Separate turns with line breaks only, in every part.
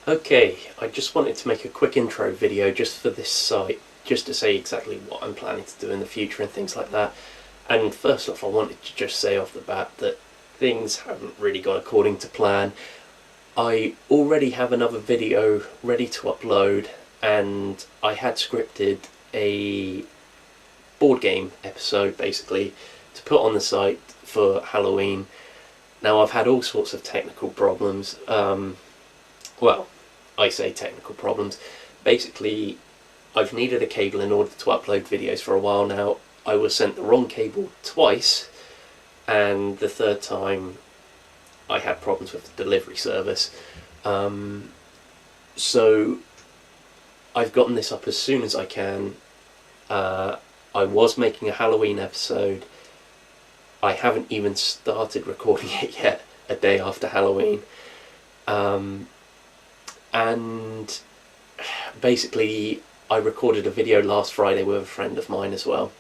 Okay, I just wanted to make a quick intro video just for this site, just to say exactly what I'm planning to do in the future and things like that. And first off, I wanted to just say off the bat that things haven't really gone according to plan. I already have another video ready to upload, and I had scripted a board game episode basically to put on the site for Halloween. Now I've had all sorts of technical problems. Well, I say technical problems. Basically, I've needed a cable in order to upload videos for a while now. I was sent the wrong cable twice, and the third time I had problems with the delivery service. So I've gotten this up as soon as I can. I was making a Halloween episode. I haven't even started recording it yet, a day after Halloween. And basically I recorded a video last Friday with a friend of mine as well.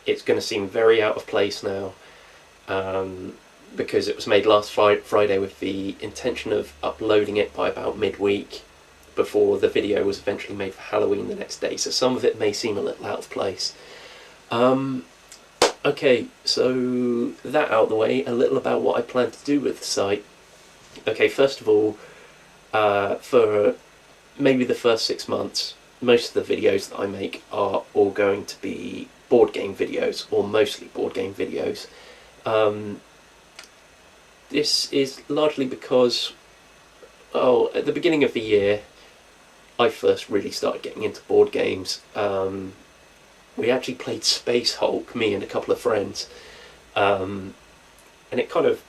It's going to seem very out of place now, because it was made last Friday with the intention of uploading it by about midweek before the video was eventually made for Halloween the next day, so some of it may seem a little out of place. Okay, so that out of the way, a little about what I plan to do with the site. Okay, first of all, for maybe the first 6 months, most of the videos that I make are all going to be board game videos, or mostly board game videos. This is largely because, at the beginning of the year, I first really started getting into board games. We actually played Space Hulk, me and a couple of friends, and it kind of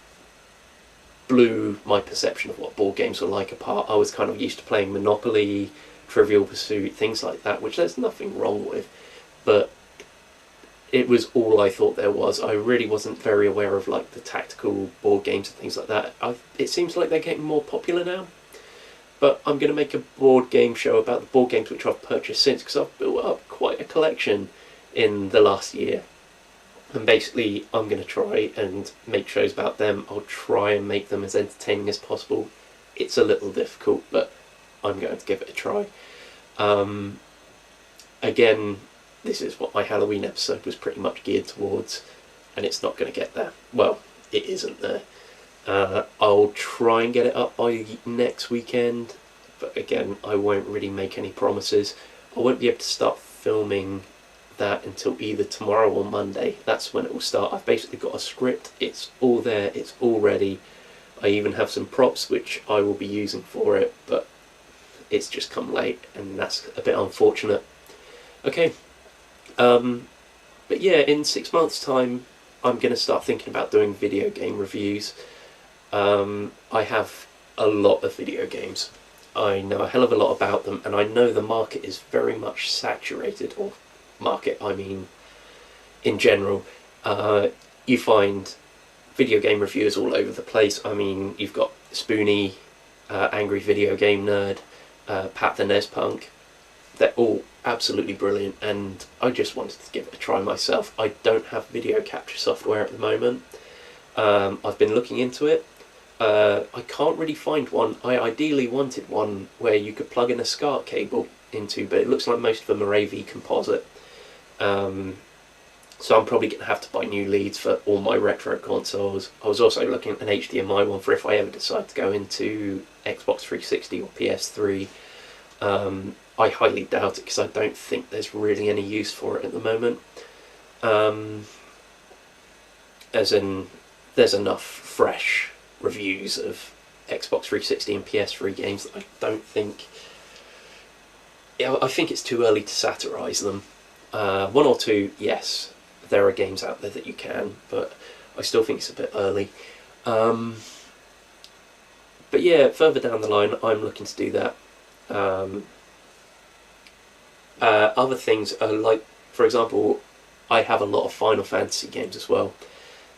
blew my perception of what board games were like apart. I was kind of used to playing Monopoly, Trivial Pursuit, things like that, which there's nothing wrong with, but it was all I thought there was. I really wasn't very aware of like the tactical board games and things like that. It seems like they're getting more popular now, but I'm going to make a board game show about the board games which I've purchased since, because I've built up quite a collection in the last year. And basically I'm going to try and make shows about them. I'll try and make them as entertaining as possible. It's a little difficult, but I'm going to give it a try. Again, this is what my Halloween episode was pretty much geared towards, and it's not going to get there. Well, it isn't there. I'll try and get it up by next weekend, but again, I won't really make any promises. I won't be able to start filming that until either tomorrow or Monday. That's when it will start. I've basically got a script, it's all there, it's all ready. I even have some props which I will be using for it, but it's just come late, and that's a bit unfortunate. Okay, but yeah, in 6 months' time I'm going to start thinking about doing video game reviews. I have a lot of video games. I know a hell of a lot about them, and I know the market is very much saturated, or market, I mean in general. You find video game reviewers all over the place. I mean, you've got Spoony, Angry Video Game Nerd, Pat the NES Punk. They're all absolutely brilliant, and I just wanted to give it a try myself. I don't have video capture software at the moment. I've been looking into it. I can't really find one. I ideally wanted one where you could plug in a SCART cable into, but it looks like most of them are AV composite. So I'm probably going to have to buy new leads for all my retro consoles. I was also looking at an HDMI one for if I ever decide to go into Xbox 360 or PS3. I highly doubt it, because I don't think there's really any use for it at the moment. As in, there's enough fresh reviews of Xbox 360 and PS3 games that I don't think... I think it's too early to satirise them. One or two, yes, there are games out there that you can, but I still think it's a bit early. But yeah, further down the line I'm looking to do that. Other things are like, for example, I have a lot of Final Fantasy games as well,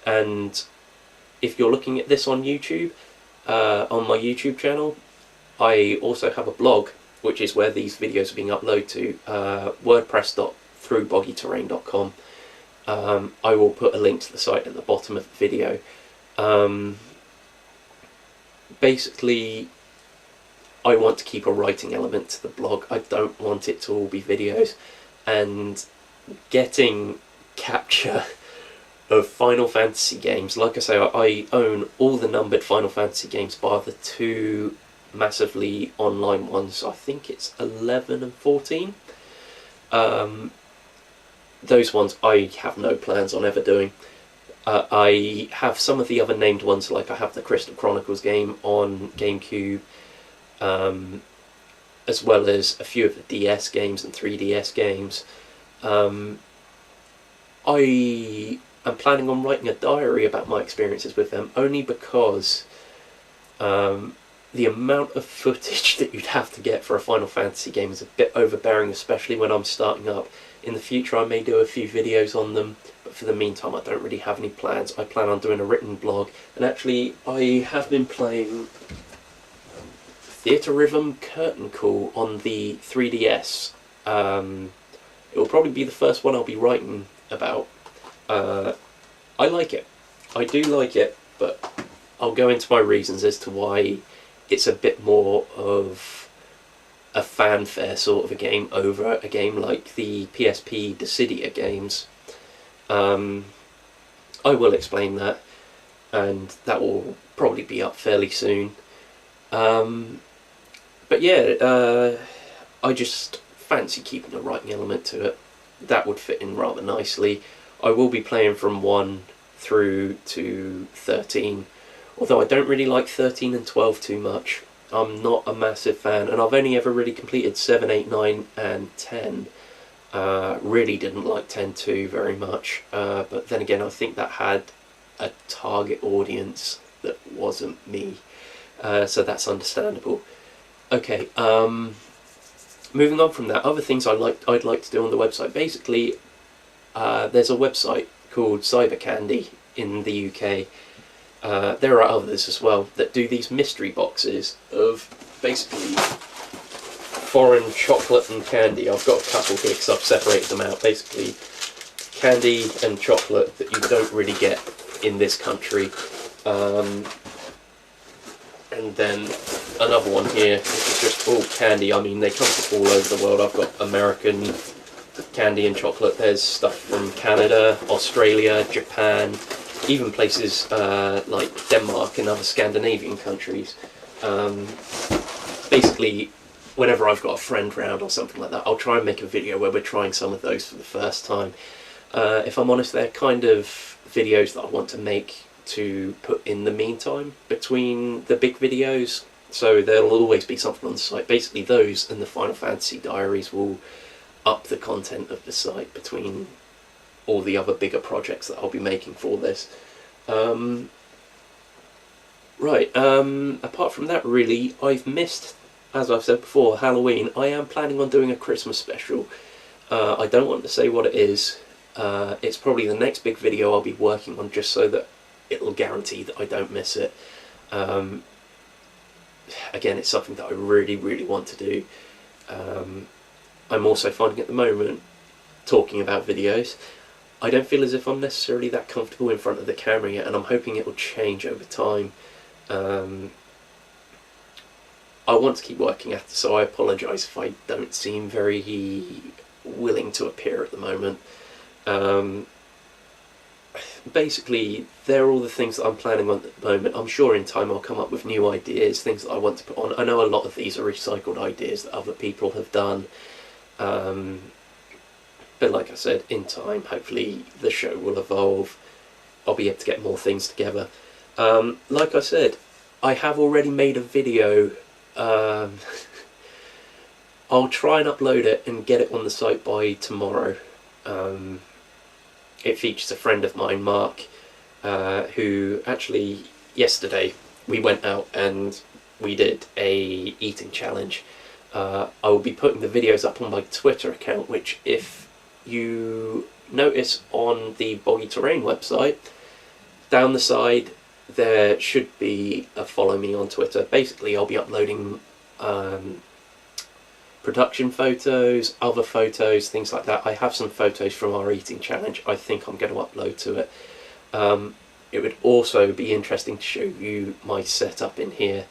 and if you're looking at this on YouTube, on my YouTube channel, I also have a blog, which is where these videos are being uploaded to, wordpress.throughboggyterrain.com. I will put a link to the site at the bottom of the video. Basically, I want to keep a writing element to the blog. I don't want it to all be videos, and getting capture of Final Fantasy games, like I say, I own all the numbered Final Fantasy games bar the 2 massively online ones. I think it's 11 and 14. Those ones I have no plans on ever doing. I have some of the other named ones, like I have the Crystal Chronicles game on GameCube, as well as a few of the DS games and 3DS games. I am planning on writing a diary about my experiences with them, only because the amount of footage that you'd have to get for a Final Fantasy game is a bit overbearing, especially when I'm starting up. In the future I may do a few videos on them, but for the meantime I don't really have any plans. I plan on doing a written blog, and actually I have been playing Theatrhythm Curtain Call on the 3DS. It will probably be the first one I'll be writing about. I like it. I do like it, but I'll go into my reasons as to why it's a bit more of a fanfare sort of a game over a game like the PSP Dissidia games. I will explain that, and that will probably be up fairly soon. But yeah, I just fancy keeping a writing element to it. That would fit in rather nicely. I will be playing from 1 through to 13, although I don't really like 13 and 12 too much. I'm not a massive fan, and I've only ever really completed 7, 8, 9 and 10. Really didn't like 10 too very much, but then again I think that had a target audience that wasn't me, so that's understandable. Okay, moving on from that, other things I'd like to do on the website. Basically, there's a website called Cybercandy in the UK. There are others as well that do these mystery boxes of basically foreign chocolate and candy. I've got a couple here because I've separated them out. Basically, candy and chocolate that you don't really get in this country. And then another one here, which is just all candy. I mean, they come from all over the world. I've got American candy and chocolate. There's stuff from Canada, Australia, Japan, even places like Denmark and other Scandinavian countries. Basically, whenever I've got a friend round or something like that, I'll try and make a video where we're trying some of those for the first time. If I'm honest, they're kind of videos that I want to make to put in the meantime between the big videos, so there'll always be something on the site. Basically, those and the Final Fantasy diaries will up the content of the site between all the other bigger projects that I'll be making for this. Apart from that, really, I've missed, as I've said before, Halloween. I am planning on doing a Christmas special. I don't want to say what it is. It's probably the next big video I'll be working on, just so that it'll guarantee that I don't miss it. Again, it's something that I really, really want to do. I'm also finding at the moment, talking about videos, I don't feel as if I'm necessarily that comfortable in front of the camera yet, and I'm hoping it will change over time. I want to keep working at it, so I apologise if I don't seem very willing to appear at the moment. Basically, they're all the things that I'm planning on at the moment. I'm sure in time I'll come up with new ideas, things that I want to put on. I know a lot of these are recycled ideas that other people have done. But like I said, in time, hopefully the show will evolve. I'll be able to get more things together. Like I said, I have already made a video. I'll try and upload it and get it on the site by tomorrow. It features a friend of mine, Mark, who actually yesterday we went out and we did a eating challenge. I will be putting the videos up on my Twitter account, which, if you notice on the Boggy Terrain website, down the side there should be a follow me on Twitter. Basically, I'll be uploading production photos, other photos, things like that. I have some photos from our eating challenge I think I'm going to upload to it. It would also be interesting to show you my setup in here.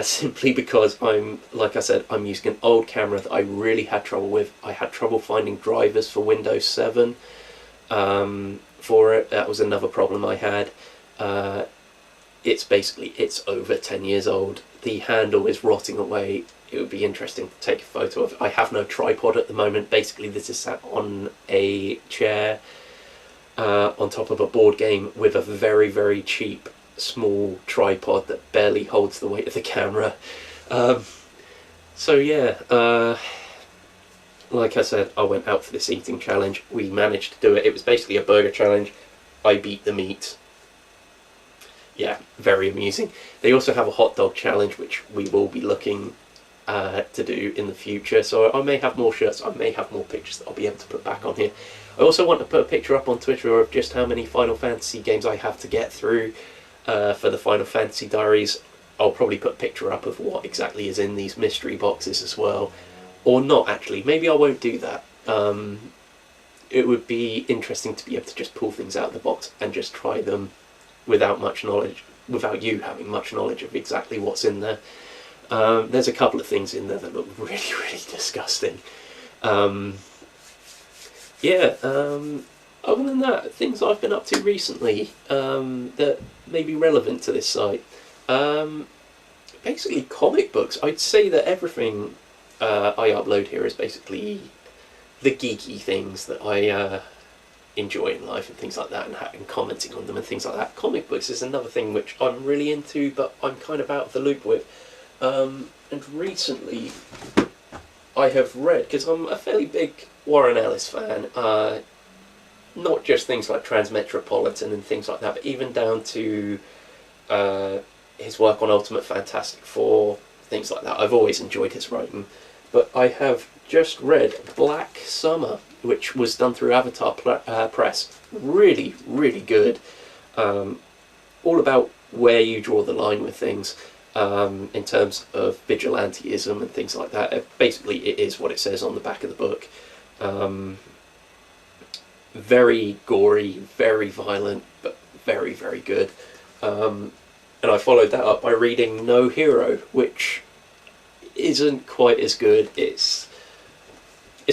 simply because like I said, I'm using an old camera that I really had trouble with. I had trouble finding drivers for Windows 7 for it. That was another problem I had. It's over 10 years old. The handle is rotting away. It would be interesting to take a photo of it. I have no tripod at the moment. Basically, this is sat on a chair on top of a board game with a very, very cheap small tripod that barely holds the weight of the camera. So yeah, like I said, I went out for this eating challenge. We managed to do it. It was basically a burger challenge. I beat the meat. Yeah, very amusing. They also have a hot dog challenge, which we will be looking to do in the future. So I may have more shirts, I may have more pictures that I'll be able to put back on here. I also want to put a picture up on Twitter of just how many Final Fantasy games I have to get through for the Final Fantasy Diaries. I'll probably put a picture up of what exactly is in these mystery boxes as well. Or not, actually. Maybe I won't do that. It would be interesting to be able to just pull things out of the box and just try them without much knowledge, without you having much knowledge of exactly what's in there. There's a couple of things in there that look really, really disgusting. Other than that, things I've been up to recently that may be relevant to this site. Basically comic books. I'd say that everything I upload here is basically the geeky things that I enjoy in life and things like that, and commenting on them and things like that. Comic books is another thing which I'm really into, but I'm kind of out of the loop with. And recently I have read, because I'm a fairly big Warren Ellis fan, not just things like Transmetropolitan and things like that, but even down to his work on Ultimate Fantastic Four, things like that. I've always enjoyed his writing. But I have just read Black Summer, which was done through Avatar Press. Really, really good. All about where you draw the line with things in terms of vigilantism and things like that. Basically, it is what it says on the back of the book. Very gory, very violent, but very, very good. And I followed that up by reading No Hero, which isn't quite as good. It's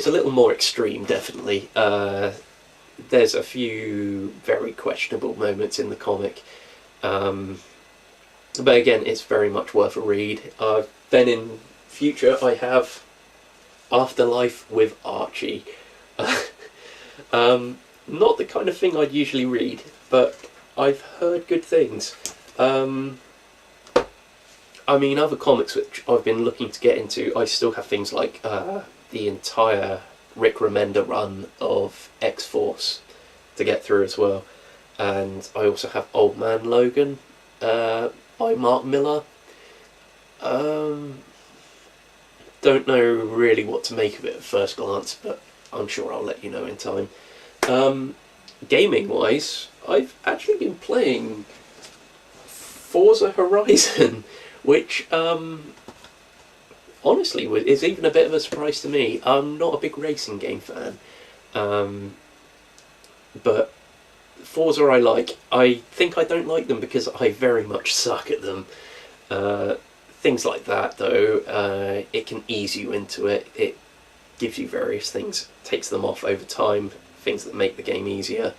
a little more extreme, definitely. There's a few very questionable moments in the comic. But again, it's very much worth a read. Then in future, I have Afterlife with Archie. Not the kind of thing I'd usually read, but I've heard good things. I mean, other comics which I've been looking to get into, I still have things like the entire Rick Remender run of X-Force to get through as well. And I also have Old Man Logan by Mark Miller. Don't know really what to make of it at first glance, but I'm sure I'll let you know in time. Gaming-wise, I've actually been playing Forza Horizon, which honestly is even a bit of a surprise to me. I'm not a big racing game fan, but Forza I like. I think I don't like them because I very much suck at them. Things like that, though, it can ease you into it. It gives you various things, takes them off over time, things that make the game easier,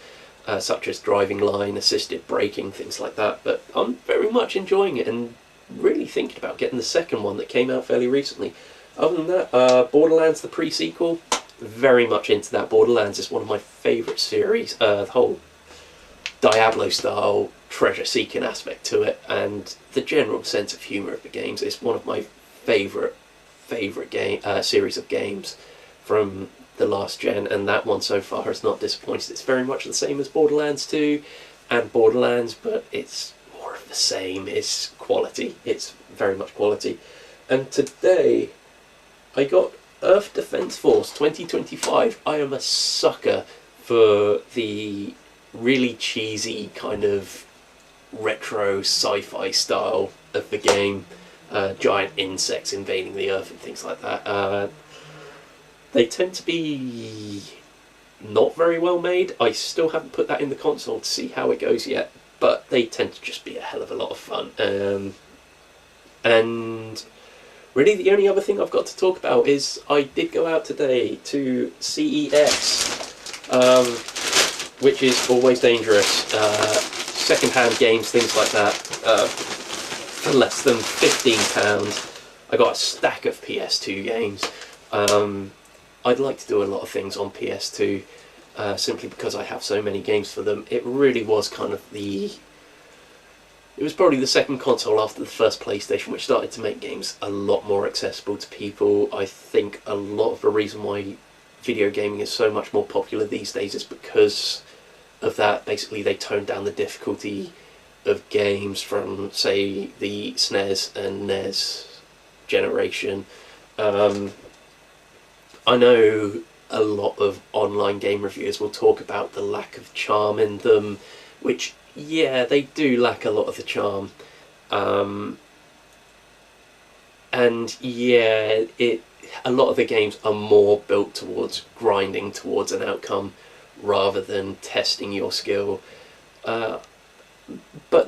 such as driving line, assisted braking, things like that. But I'm very much enjoying it and really thinking about getting the second one that came out fairly recently. Other than that, Borderlands, the pre-sequel, very much into that. Borderlands is one of my favourite series. The whole Diablo-style treasure-seeking aspect to it, and the general sense of humour of the games is one of my favourite game series of games from the last gen, and that one so far has not disappointed. It's very much the same as Borderlands 2 and Borderlands, but it's more of the same. It's quality. It's very much quality. And today I got Earth Defense Force 2025. I am a sucker for the really cheesy kind of retro sci-fi style of the game. Giant insects invading the Earth and things like that. They tend to be not very well made. I still haven't put that in the console to see how it goes yet, but they tend to just be a hell of a lot of fun. And really the only other thing I've got to talk about is I did go out today to CES, which is always dangerous. Second-hand games, things like that, for less than £15. I got a stack of PS2 games. I'd like to do a lot of things on PS2, simply because I have so many games for them. It really was kind of it was probably the second console after the first PlayStation which started to make games a lot more accessible to people. I think a lot of the reason why video gaming is so much more popular these days is because of that. Basically, they toned down the difficulty of games from, say, the SNES and NES generation. I know a lot of online game reviewers will talk about the lack of charm in them, which, yeah, they do lack a lot of the charm. And yeah, a lot of the games are more built towards grinding towards an outcome rather than testing your skill. But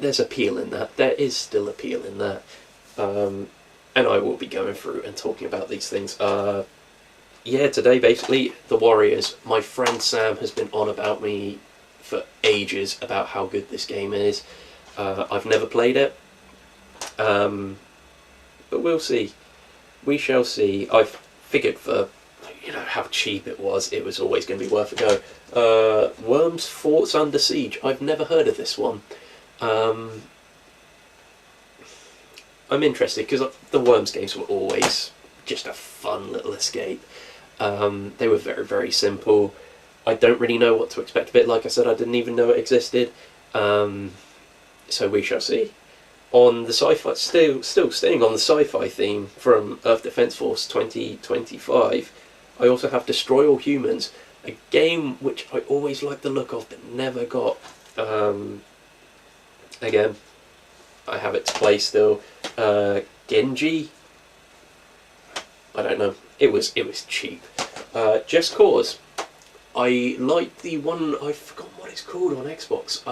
there's appeal in that. There is still appeal in that. And I will be going through and talking about these things. Yeah, today basically, the Warriors. My friend Sam has been on about me for ages about how good this game is. I've never played it, but we'll see. We shall see. I've figured for, you know, how cheap it was always going to be worth a go. Worms Forts Under Siege. I've never heard of this one. I'm interested because the Worms games were always just a fun little escape. They were very, very simple. I don't really know what to expect of it. Like I said, I didn't even know it existed. So we shall see. On the sci-fi, still staying on the sci-fi theme from Earth Defense Force 2025, I also have Destroy All Humans, a game which I always liked the look of but never got. Again, I have it to play still. Genji, I don't know. It was cheap. Just Cause. I liked the one, I've forgotten what it's called on Xbox.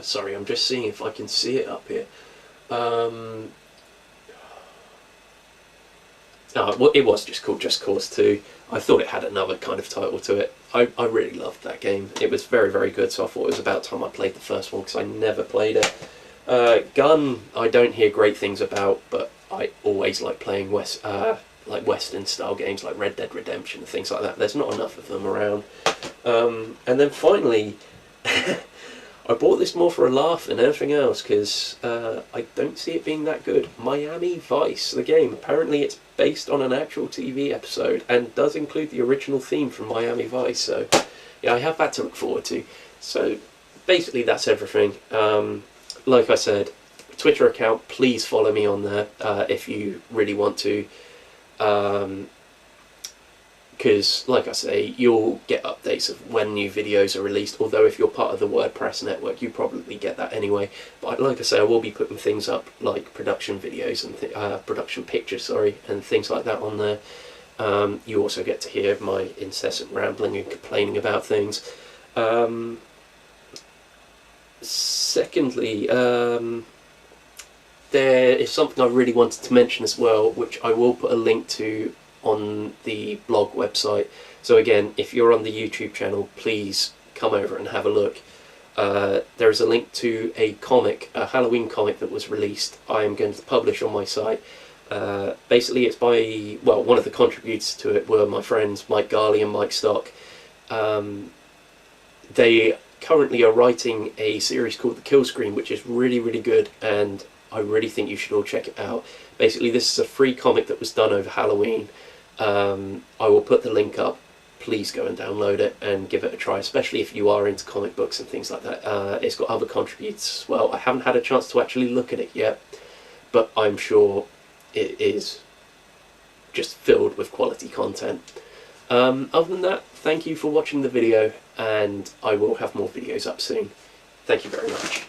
Sorry, I'm just seeing if I can see it up here. Well, it was just called Just Cause 2. I thought it had another kind of title to it. I really loved that game. It was very, very good, so I thought it was about time I played the first one because I never played it. Gun, I don't hear great things about, but I always like playing Western style games like Red Dead Redemption and things like that. There's not enough of them around. And then finally, I bought this more for a laugh than anything else because I don't see it being that good. Miami Vice, the game. Apparently it's based on an actual TV episode and does include the original theme from Miami Vice. So yeah, I have that to look forward to. So basically that's everything. Like I said, Twitter account, please follow me on there if you really want to. Because, like I say, you'll get updates of when new videos are released, although if you're part of the WordPress network, you probably get that anyway. But like I say, I will be putting things up, like production videos and production pictures, and things like that on there. You also get to hear my incessant rambling and complaining about things. Secondly, there is something I really wanted to mention as well, which I will put a link to on the blog website. So again, if you're on the YouTube channel, please come over and have a look. There is a link to a comic, a Halloween comic that was released. I am going to publish on my site. Basically it's by, well, one of the contributors to it were my friends Mike Garley and Mike Stock. They currently are writing a series called The Kill Screen, which is really, really good, and I really think you should all check it out. Basically, this is a free comic that was done over Halloween. I will put the link up. Please go and download it and give it a try, especially if you are into comic books and things like that. It's got other contributors as well. I haven't had a chance to actually look at it yet, but I'm sure it is just filled with quality content. Other than that, thank you for watching the video, and I will have more videos up soon. Thank you very much.